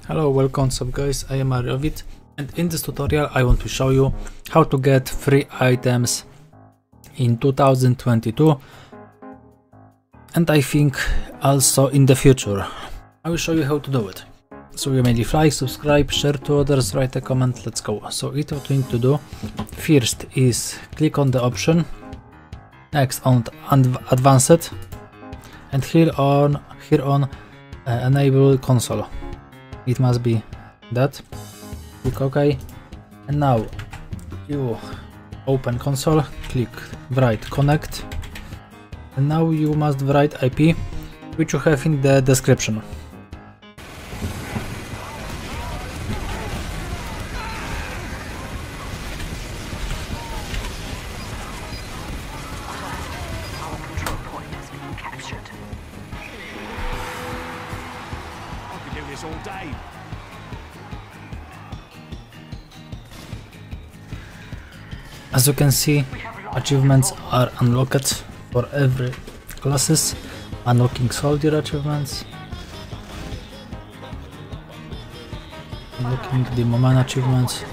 Hello, welcome up guys, I am Ariovit, and in this tutorial I want to show you how to get free items in 2022 and I think also in the future. I will show you how to do it. So you may leave like, subscribe, share to others, write a comment, let's go. So what you need to do first is click on the option, next on advanced, and here on enable console. It must be that. Click OK, and now you open console, click write connect, and now you must write IP which you have in the description. All day. As you can see, achievements are unlocked for every classes. Unlocking soldier achievements, unlocking the moment achievements,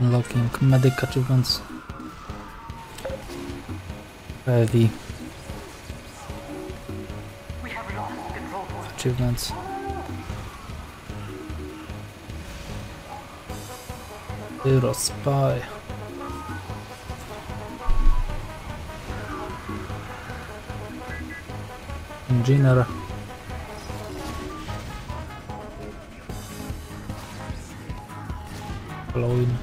unlocking medic achievements, heavy achievements, hero spy, engineer, Halloween,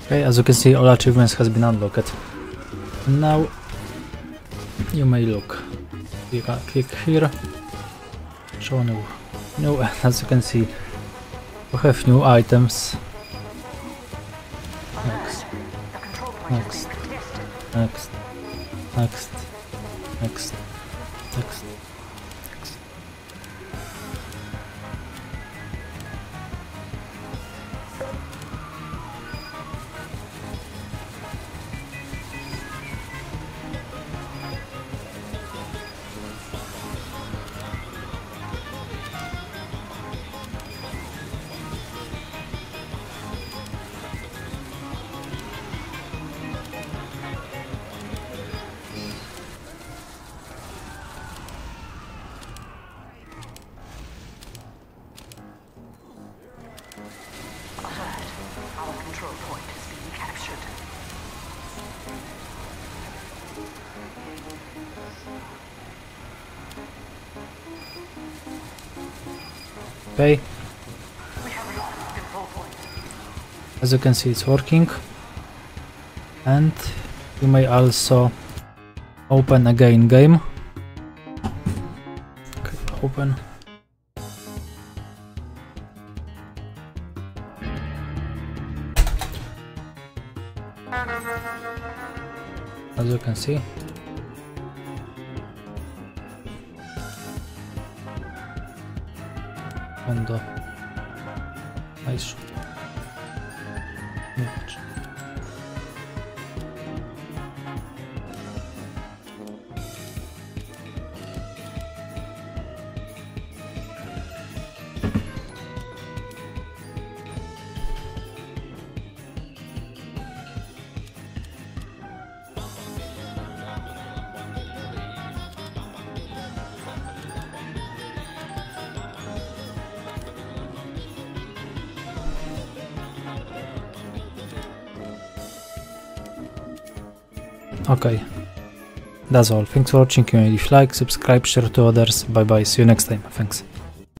Okay, as you can see, all achievements has been unlocked. Now you may look. You can click here, show new, and as you can see, we have new items. Next, next, next, next, next, next. Our control point is being captured. Okay, We have lost control point. as you can see, it's working, and you may also open again game. Okay, open. As you can see, on the nice image. Okay, that's all. Thanks for watching. You may leave like, subscribe, share to others. Bye bye, see you next time. Thanks.